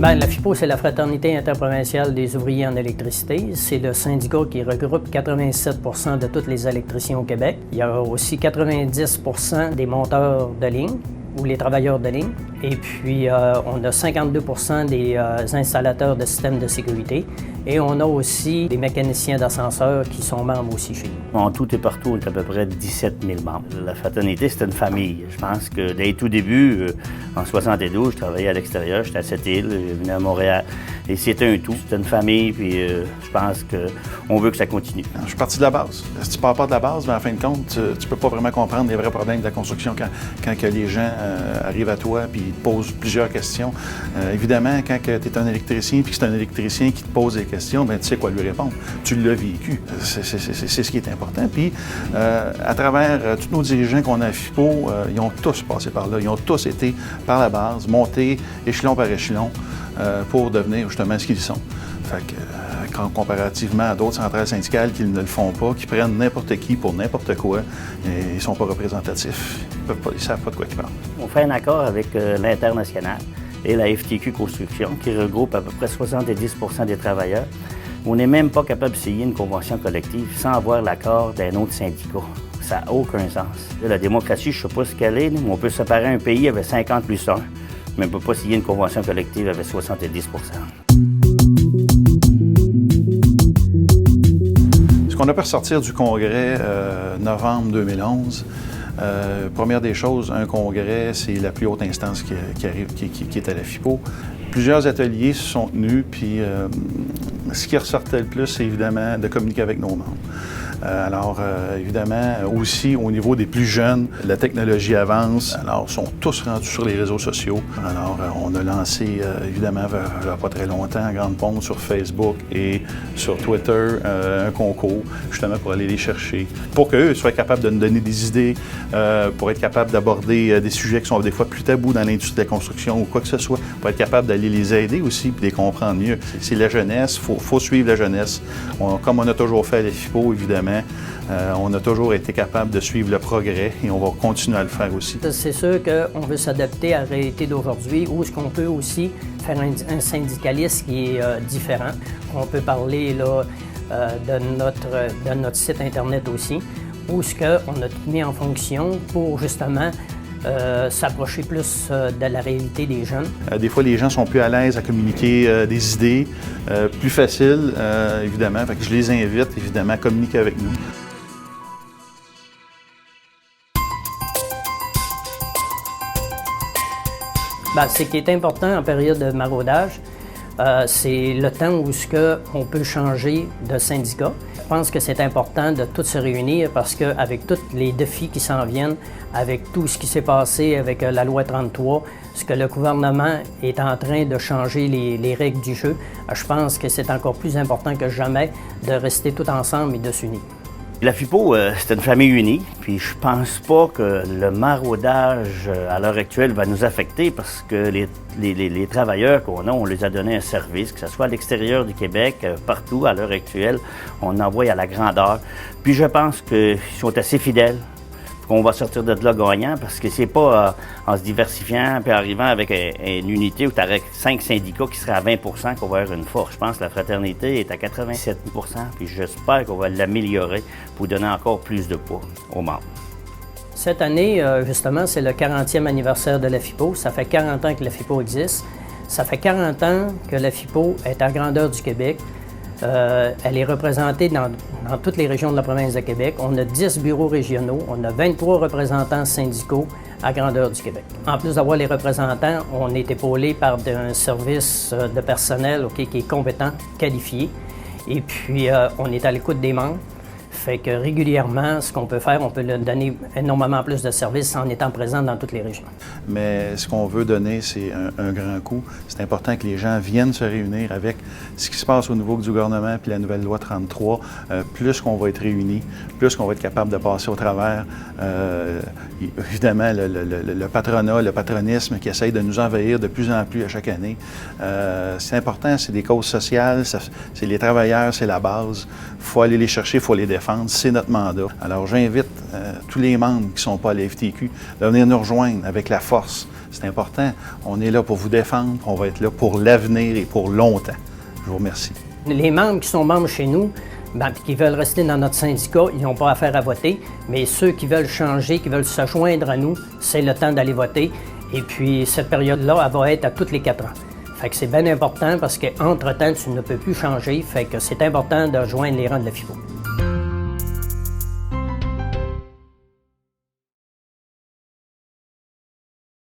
Bien, la FIPO, c'est la Fraternité interprovinciale des ouvriers en électricité. C'est le syndicat qui regroupe 87 % de tous les électriciens au Québec. Il y a aussi 90 % des monteurs de ligne ou les travailleurs de ligne. Et puis, on a 52 % des installateurs de systèmes de sécurité. Et on a aussi des mécaniciens d'ascenseurs qui sont membres aussi chez nous. En tout et partout, on est à peu près 17 000 membres. La fraternité, c'est une famille. Je pense que dès tout début, en 72, je travaillais à l'extérieur, j'étais à Sept-Îles, je venais à Montréal. Et c'était un tout, c'était une famille, puis je pense qu'on veut que ça continue. Je suis parti de la base. Si tu ne pars pas de la base, bien, en fin de compte, tu ne peux pas vraiment comprendre les vrais problèmes de la construction quand que les gens arrivent à toi et te posent plusieurs questions. Évidemment, quand tu es un électricien puis que c'est un électricien qui te pose des questions, bien, tu sais quoi lui répondre. Tu l'as vécu. C'est ce qui est important. Puis, à travers tous nos dirigeants qu'on a à FIPO, ils ont tous passé par là. Ils ont tous été par la base, montés échelon par échelon pour devenir justement ce qu'ils sont. Fait que, comparativement à d'autres centrales syndicales qui ne le font pas, qui prennent n'importe qui pour n'importe quoi, ils ne sont pas représentatifs. Ils ne savent pas de quoi ils parlent. On fait un accord avec l'International et la FTQ Construction, qui regroupe à peu près 70 % des travailleurs. On n'est même pas capable de signer une convention collective sans avoir l'accord d'un autre syndicat. Ça n'a aucun sens. La démocratie, je ne sais pas ce qu'elle est, mais on peut séparer un pays avec 50 plus 1, mais on ne peut pas signer une convention collective avec 70 %. Ce qu'on a pu ressortir du congrès novembre 2011, première des choses, un congrès, c'est la plus haute instance qui est à la FIPO. Plusieurs ateliers se sont tenus, puis ce qui ressortait le plus, c'est évidemment de communiquer avec nos membres. Alors, évidemment, aussi au niveau des plus jeunes, la technologie avance. Alors, ils sont tous rendus sur les réseaux sociaux. Alors, on a lancé, évidemment, il n'y a pas très longtemps, à Grande Pompe, sur Facebook et sur Twitter, un concours, justement, pour aller les chercher, pour qu'eux soient capables de nous donner des idées, pour être capables d'aborder des sujets qui sont des fois plus tabous dans l'industrie de la construction ou quoi que ce soit, pour être capables d'aller les aider aussi et les comprendre mieux. C'est la jeunesse, il faut suivre la jeunesse. Comme on a toujours fait à la FIPO, évidemment, on a toujours été capable de suivre le progrès et on va continuer à le faire aussi. C'est sûr qu'on veut s'adapter à la réalité d'aujourd'hui où est-ce qu'on peut aussi faire un syndicalisme qui est différent. On peut parler là, de notre site Internet aussi, où est-ce qu'on a tout mis en fonction pour justement s'approcher plus de la réalité des jeunes. Des fois, les gens sont plus à l'aise à communiquer des idées, plus faciles, évidemment. Fait que je les invite, évidemment, à communiquer avec nous. Bien, ce qui est important en période de maraudage, c'est le temps où on peut changer de syndicat. Je pense que c'est important de tous se réunir parce qu'avec tous les défis qui s'en viennent, avec tout ce qui s'est passé avec la loi 33, ce que le gouvernement est en train de changer les règles du jeu, je pense que c'est encore plus important que jamais de rester tous ensemble et de s'unir. La FIPO, c'est une famille unie, puis je pense pas que le maraudage à l'heure actuelle va nous affecter parce que les travailleurs qu'on a, on les a donné un service, que ce soit à l'extérieur du Québec, partout à l'heure actuelle, on envoie à la grandeur. Puis je pense qu'ils sont assez fidèles, qu'on va sortir de là gagnant parce que c'est pas en se diversifiant puis arrivant avec une unité où tu aurais 5 syndicats qui seraient à 20 % qu'on va avoir une force. Je pense que la fraternité est à 87 % puis j'espère qu'on va l'améliorer pour donner encore plus de poids aux membres. Cette année, justement, c'est le 40e anniversaire de la FIPO. Ça fait 40 ans que la FIPO existe. Ça fait 40 ans que la FIPO est à grandeur du Québec. Elle est représentée dans toutes les régions de la province de Québec. On a 10 bureaux régionaux, on a 23 représentants syndicaux à grandeur du Québec. En plus d'avoir les représentants, on est épaulé par un service de personnel qui est compétent, qualifié. Et puis, on est à l'écoute des membres. Fait que régulièrement, ce qu'on peut faire, on peut leur donner énormément plus de services en étant présent dans toutes les régions. Mais ce qu'on veut donner, c'est un grand coup. C'est important que les gens viennent se réunir avec ce qui se passe au niveau du gouvernement puis la nouvelle loi 33. Plus qu'on va être réunis, plus qu'on va être capable de passer au travers, évidemment, le patronat, le patronisme qui essaye de nous envahir de plus en plus à chaque année. C'est important, c'est des causes sociales, c'est les travailleurs, c'est la base. Il faut aller les chercher, il faut les défendre. C'est notre mandat. Alors, j'invite tous les membres qui ne sont pas à la FTQ de venir nous rejoindre avec la force. C'est important. On est là pour vous défendre. On va être là pour l'avenir et pour longtemps. Je vous remercie. Les membres qui sont membres chez nous, qui veulent rester dans notre syndicat, ils n'ont pas affaire à voter. Mais ceux qui veulent changer, qui veulent se joindre à nous, c'est le temps d'aller voter. Et puis, cette période-là, elle va être à tous les 4 ans. Fait que c'est bien important parce qu'entre-temps, tu ne peux plus changer. Fait que c'est important de rejoindre les rangs de la FIPO.